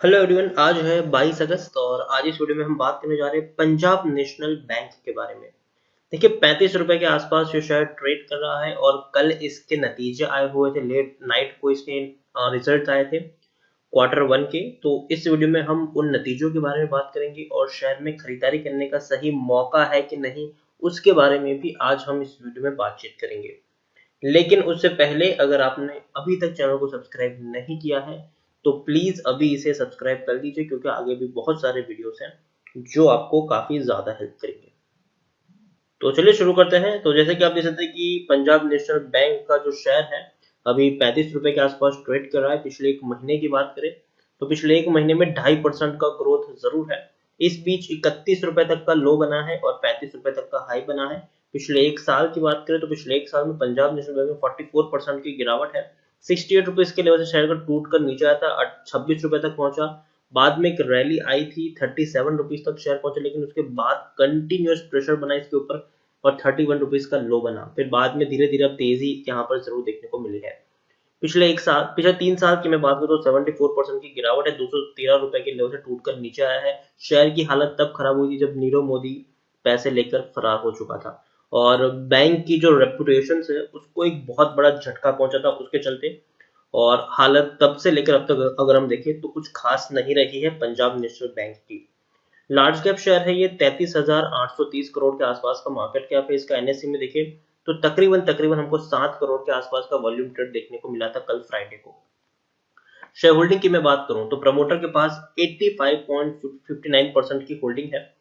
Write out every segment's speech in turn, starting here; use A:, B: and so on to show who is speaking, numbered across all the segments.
A: Hello everyone, आज है 22 अगस्त और आज इस वीडियो में हम बात करने जा रहे हैं पंजाब नेशनल बैंक के बारे में। देखिए, 35 रुपए के आसपास जो शेयर ट्रेड कर रहा है और कल इसके नतीजे आए हुए थे। लेट नाइट को इसके रिजल्ट आए थे क्वार्टर वन के। तो इस वीडियो में हम उन नतीजों के बारे में बात करेंगे और शेयर में खरीदारी करने का सही मौका है कि नहीं, उसके बारे में भी आज हम इस वीडियो में बातचीत करेंगे। लेकिन उससे पहले अगर आपने अभी तक चैनल को सब्सक्राइब नहीं किया है तो प्लीज अभी इसे सब्सक्राइब कर लीजिए, क्योंकि आगे भी बहुत सारे वीडियोस हैं जो आपको काफी ज्यादा हेल्प करेंगे। तो चलिए शुरू करते हैं। तो जैसे कि आप देख सकते हैं कि पंजाब नेशनल बैंक का जो शेयर है अभी 35 रुपए के आसपास ट्रेड कर रहा है। पिछले एक महीने की बात करें तो पिछले एक महीने में 2.5% का ग्रोथ जरूर है। इस बीच 31 रुपए तक का लो बना है और 35 रुपए तक का हाई बना है। पिछले एक साल की बात करें तो पिछले एक साल में पंजाब नेशनल बैंक में 44% की गिरावट है। 68 रुपीज के लेवल से शेयर का टूट कर नीचे आया था, 26 रुपए तक पहुंचा। बाद में एक रैली आई थी, 37 रुपीज तक शेयर पहुंचा, लेकिन उसके बाद कंटिन्यूअस प्रेशर बना इसके ऊपर और 31 रुपीज का लो बना। फिर बाद में धीरे धीरे अब तेजी यहाँ पर जरूर देखने को मिली है। पिछले 3 साल की मैं बात करूँ तो 74% की गिरावट है। 213 रुपए के लेवल से टूटकर नीचे आया है। शेयर की हालत तब खराब हुई थी जब नीरव मोदी पैसे लेकर फरार हो चुका था और बैंक की जो रेपुटेशन है उसको एक बहुत बड़ा झटका पहुंचा था उसके चलते। और हालत तब से लेकर अब तक अगर हम देखें तो कुछ खास नहीं रही है पंजाब नेशनल बैंक की। लार्ज कैप शेयर है ये, 33,830 करोड़ के आसपास का मार्केट कैप है इसका। एनएससी में देखें तो तकरीबन तकरीबन हमको 7 करोड़ के आसपास का वॉल्यूम ट्रेड देखने को मिला था कल फ्राइडे को। शेयर होल्डिंग की मैं बात करूं तो प्रमोटर के पास 85.59% की होल्डिंग है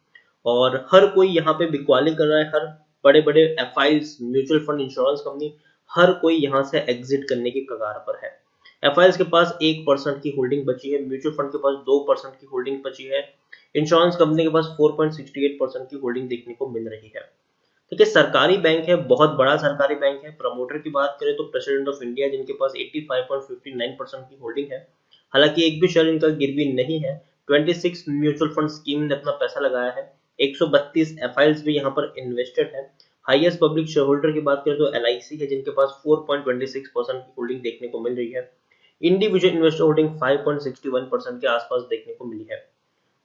A: और हर कोई यहाँ पे बिकवाली कर रहा है। हर बड़े बड़े FIs, mutual fund, insurance company, हर कोई यहाँ से एग्जिट करने की कगार पर है। एफआईज के पास 1% की होल्डिंग बची है, म्यूचुअल फंड के पास 2% की होल्डिंग बची है, इंश्योरेंस कंपनी के पास 4.68% की होल्डिंग देखने को मिल रही है। देखिए, सरकारी बैंक है, बहुत बड़ा सरकारी बैंक है। प्रमोटर की बात करें तो प्रेसिडेंट ऑफ इंडिया, जिनके पास 85.59% की होल्डिंग है। हालांकि एक भी शेयर इनका गिरवी नहीं है। 26 म्यूचुअल फंड स्कीम ने अपना पैसा लगाया है। 132 एफआईएल्स भी यहाँ पर इन्वेस्टेड है। हाईएस्ट पब्लिक शेयर होल्डर की बात करें तो एलआईसी है, जिनके पास 4.26% की होल्डिंग देखने को मिल रही है। इंडिविजुअल इन्वेस्टर होल्डिंग 5.61% के आसपास देखने को मिली है।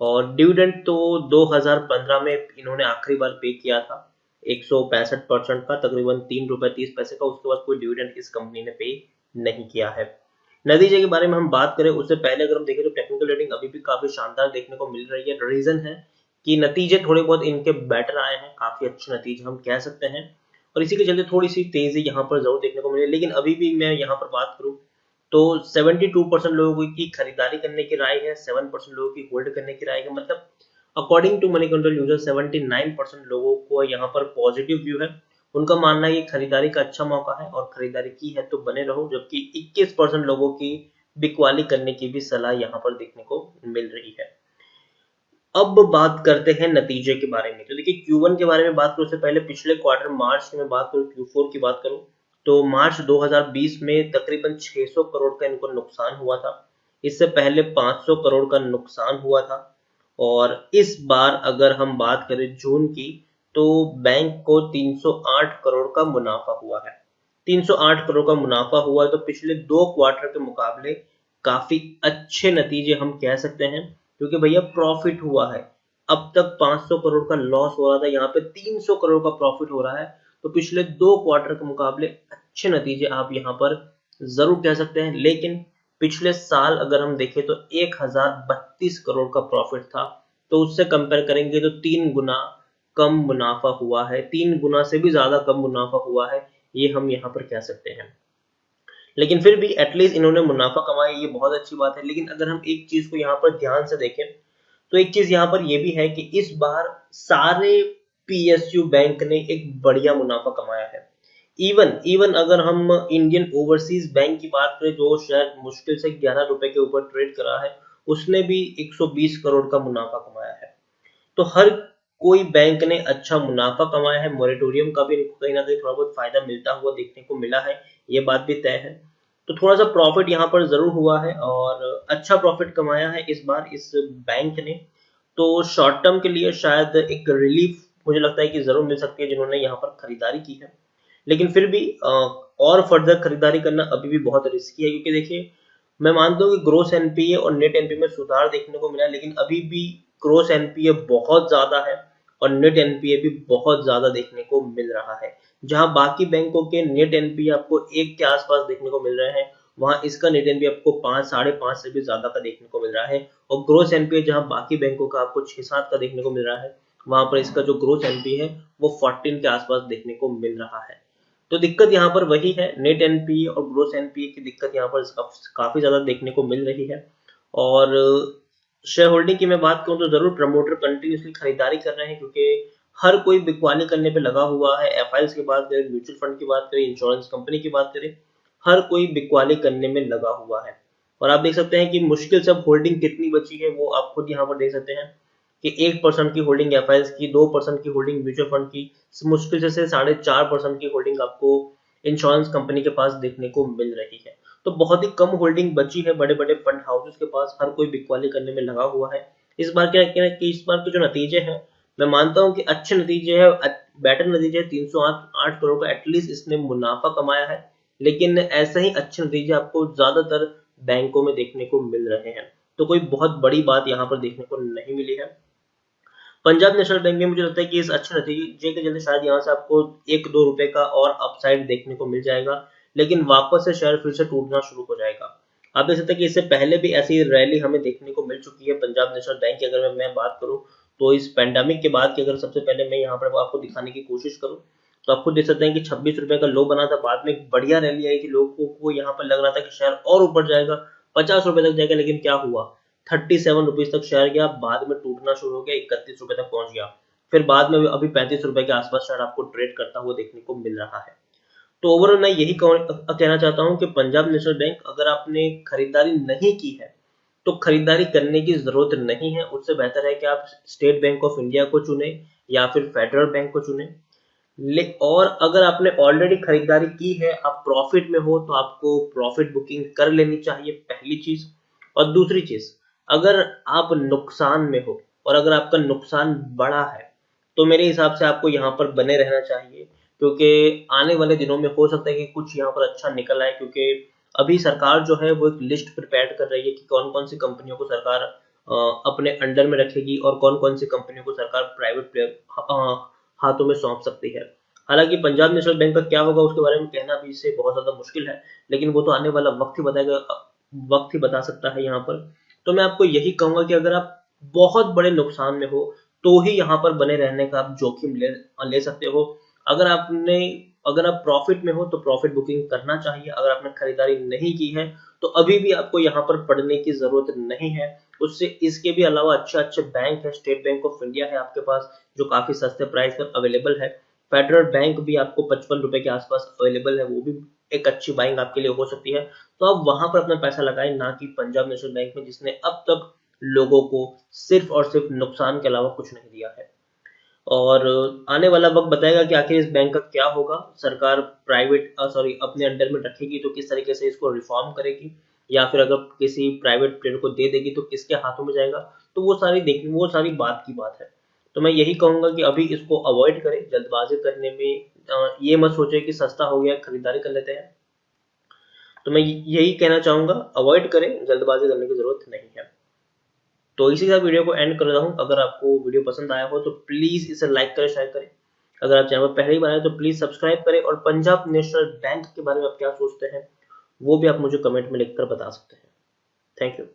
A: और डिविडेंड तो 2015 में इन्होंने आखिरी बार पे किया था 165% का, तकरीबन 3 रुपए 30 पैसे का। उसके बाद कोई डिविडेंड इस कंपनी ने पे नहीं किया है। नतीजे के बारे में हम बात करें उससे पहले अगर हम देखें तो टेक्निकल रेटिंग अभी भी काफी शानदार देखने को मिल रही है। रीजन है कि नतीजे थोड़े बहुत इनके बेटर आए हैं, काफी अच्छे नतीजे हम कह सकते हैं, और इसी के चलते थोड़ी सी तेजी यहाँ पर जरूर देखने को मिली। लेकिन अभी भी मैं यहाँ पर बात करूँ तो 72% लोगों की खरीदारी करने की राय है, 7% लोगों की होल्ड करने की राय है। मतलब according to Moneycontrol user 79% लोगों को यहाँ पर पॉजिटिव व्यू है। उनका मानना है कि खरीदारी का अच्छा मौका है और खरीदारी की है तो बने रहो, जबकि 21% लोगों की बिकवाली करने की भी सलाह यहाँ पर देखने को मिल रही है। अब बात करते हैं नतीजे के बारे में। तो देखिए, Q1 के बारे में बात करूं उससे पहले पिछले क्वार्टर मार्च की मैं बात करूं, Q4 की बात करूं तो मार्च 2020 में तकरीबन 600 करोड़ का इनको नुकसान हुआ था। इससे पहले 500 करोड़ का नुकसान हुआ था। और इस बार अगर हम बात करें जून की तो बैंक को 308 करोड़ का मुनाफा हुआ है। 308 करोड़ का मुनाफा हुआ है तो पिछले 2 क्वार्टर के मुकाबले काफी अच्छे नतीजे हम कह सकते हैं, क्योंकि भैया प्रॉफिट हुआ है। अब तक 500 करोड़ का लॉस हो रहा था, यहाँ पे 300 करोड़ का प्रॉफिट हो रहा है। तो पिछले 2 क्वार्टर के मुकाबले अच्छे नतीजे आप यहाँ पर जरूर कह सकते हैं। लेकिन पिछले साल अगर हम देखें तो 1032 करोड़ का प्रॉफिट था, तो उससे कंपेयर करेंगे तो 3 गुना कम मुनाफा हुआ है, 3 गुना से भी ज्यादा कम मुनाफा हुआ है, ये हम यहाँ पर कह सकते हैं। लेकिन फिर भी एटलीस्ट इन्होंने मुनाफा कमाया, ये बहुत अच्छी बात है। लेकिन अगर हम एक चीज को यहाँ पर ध्यान से देखें तो एक चीज यहाँ पर यह भी है कि इस बार सारे पीएसयू बैंक ने एक बढ़िया मुनाफा कमाया है। इवन इवन अगर हम इंडियन ओवरसीज बैंक की बात करें जो शायद मुश्किल से 11 रुपए के ऊपर ट्रेड करा है, उसने भी 120 करोड़ का मुनाफा कमाया है। तो हर कोई बैंक ने अच्छा मुनाफा कमाया है। मॉरेटोरियम का भी कहीं ना कहीं थोड़ा बहुत फायदा मिलता हुआ देखने को मिला है, ये बात भी तय है। तो थोड़ा सा प्रॉफिट यहाँ पर जरूर हुआ है और अच्छा प्रॉफिट कमाया है इस बार इस बैंक ने। तो शॉर्ट टर्म के लिए शायद एक रिलीफ मुझे लगता है कि जरूर मिल सकती है जिन्होंने यहाँ पर खरीदारी की है। लेकिन फिर भी और फर्दर खरीदारी करना अभी भी बहुत रिस्की है, क्योंकि देखिए मैं मानता हूँ कि ग्रोस एनपीए और नेट एनपीए में सुधार देखने को मिला है, लेकिन अभी भी ग्रोस एनपीए बहुत ज्यादा है और नेट एनपीए भी बहुत ज्यादा देखने को मिल रहा है। जहां बाकी बैंकों के नेट एनपीए आपको 1 के आसपास देखने को मिल रहे हैं, वहां इसका नेट एनपीए आपको 5, 5.5 से भी ज्यादा का देखने को मिल रहा है। और ग्रोस एनपीए जहां बाकी बैंकों का आपको 6-7 का देखने को मिल रहा है, वहां पर इसका जो ग्रोस एनपीए है वो 14 के आसपास देखने को मिल रहा है। तो दिक्कत यहाँ पर वही है, नेट एनपीए और ग्रोस एनपीए की दिक्कत यहाँ पर काफी ज्यादा देखने को मिल रही है। और शेयर होल्डिंग की मैं बात करूं तो जरूर प्रमोटर कंटिन्यूसली खरीदारी कर रहे हैं, क्योंकि हर कोई बिकवाली करने पे लगा हुआ है। एफआईएस की बात करें, म्यूचुअल फंड की बात करें, इंश्योरेंस कंपनी की बात करें, हर कोई बिकवाली करने में लगा हुआ है। और आप देख सकते हैं कि मुश्किल से अब होल्डिंग कितनी बची है, वो आप खुद यहाँ पर देख सकते हैं कि 1% की होल्डिंग एफआईएस की, 2% की होल्डिंग म्यूचुअल फंड की, मुश्किल से 4.5% की होल्डिंग आपको इंश्योरेंस कंपनी के पास देखने को मिल रही है। तो बहुत ही कम होल्डिंग बची है बड़े बड़े फंड हाउसेस के पास, हर कोई बिकवाली करने में लगा हुआ है। इस बार क्या है कि इस बार के जो नतीजे हैं, मैं मानता हूं कि अच्छे नतीजे हैं, बेटर नतीजे है। 308 करोड़ का एटलीस्ट इसने मुनाफा कमाया है, लेकिन ऐसे ही अच्छे नतीजे आपको ज्यादातर बैंकों में देखने को मिल रहे हैं। तो कोई बहुत बड़ी बात यहाँ पर देखने को नहीं मिली है। पंजाब नेशनल बैंक में मुझे लगता है कि इस अच्छे नतीजे के चलते शायद यहाँ से आपको 1-2 रुपए का और अपसाइड देखने को मिल जाएगा, लेकिन वापस से शेयर फिर से टूटना शुरू हो जाएगा। आप देख सकते हैं कि इससे पहले भी ऐसी रैली हमें देखने को मिल चुकी है पंजाब नेशनल बैंक की। अगर मैं बात करूं तो इस पैंडेमिक के बाद की, अगर सबसे पहले मैं यहाँ पर आपको दिखाने की कोशिश करूं तो आप खुद देख सकते हैं कि 26 रुपए का लो बना था, बाद में एक बढ़िया रैली आई थी, लोगों को यहाँ पर लग रहा था कि शेयर और ऊपर जाएगा, 50 रुपए तक जाएगा, लेकिन क्या हुआ, 37 रुपीज तक शेयर गया, बाद में टूटना शुरू हो गया, 31 रुपए तक पहुंच गया, फिर बाद में अभी 35 रुपए के आसपास शेयर आपको ट्रेड करता हुआ देखने को मिल रहा है। तो ओवरऑल मैं यही कहना चाहता हूं कि पंजाब नेशनल बैंक, अगर आपने खरीदारी नहीं की है तो खरीदारी करने की जरूरत नहीं है। उससे बेहतर है कि आप स्टेट बैंक ऑफ इंडिया को चुने या फिर फेडरल बैंक को चुने। और अगर आपने ऑलरेडी खरीदारी की है, आप प्रॉफिट में हो, तो आपको प्रॉफिट बुकिंग कर लेनी चाहिए, पहली चीज। और दूसरी चीज, अगर आप नुकसान में हो और अगर आपका नुकसान बड़ा है, तो मेरे हिसाब से आपको यहाँ पर बने रहना चाहिए, क्योंकि आने वाले दिनों में हो सकता है कि कुछ यहाँ पर अच्छा निकल आए। क्योंकि अभी सरकार जो है वो एक लिस्ट प्रिपेयर कर रही है कि कौन कौन सी कंपनियों को सरकार अपने अंडर में रखेगी और कौन कौन सी कंपनियों को सरकार प्राइवेट प्लेयर हाथों में सौंप सकती है। हालांकि पंजाब नेशनल बैंक का क्या होगा उसके बारे में कहना भी इससे बहुत ज्यादा मुश्किल है, लेकिन वो तो आने वाला वक्त ही बताएगा, वक्त ही बता सकता है यहाँ पर। तो मैं आपको यही कहूंगा कि अगर आप बहुत बड़े नुकसान में हो तो ही यहाँ पर बने रहने का आप जोखिम ले सकते हो। अगर आप प्रॉफिट में हो तो प्रॉफिट बुकिंग करना चाहिए। अगर आपने खरीदारी नहीं की है तो अभी भी आपको यहाँ पर पढ़ने की जरूरत नहीं है। उससे इसके भी अलावा अच्छे अच्छे बैंक है, स्टेट बैंक ऑफ इंडिया है आपके पास, जो काफी सस्ते प्राइस पर अवेलेबल है। फेडरल बैंक भी आपको 55 रुपए के आसपास अवेलेबल है, वो भी एक अच्छी बाइंग आपके लिए हो सकती है। तो आप वहां पर अपना पैसा लगाएं, ना कि पंजाब नेशनल बैंक में, जिसने अब तक लोगों को सिर्फ और सिर्फ नुकसान के अलावा कुछ नहीं दिया है। और आने वाला वक्त बताएगा कि आखिर इस बैंक का क्या होगा। सरकार अपने अंडर में रखेगी तो किस तरीके से इसको रिफॉर्म करेगी, या फिर अगर किसी प्राइवेट प्लेयर को दे देगी तो किसके हाथों में जाएगा। तो वो सारी बात की बात है। तो मैं यही कहूंगा कि अभी इसको अवॉइड करें, जल्दबाजी करने में ये मत सोचे कि सस्ता हो गया खरीदारी कर लेते हैं। तो मैं यही कहना चाहूंगा, अवॉइड करें, जल्दबाजी करने की जरूरत नहीं है। तो इसी के साथ वीडियो को एंड कर रहा हूँ। अगर आपको वीडियो पसंद आया हो तो प्लीज इसे लाइक करें, शेयर करें। अगर आप चैनल पर पहले ही बार आए तो प्लीज सब्सक्राइब करें, और पंजाब नेशनल बैंक के बारे में आप क्या सोचते हैं वो भी आप मुझे कमेंट में लिखकर बता सकते हैं। Thank you.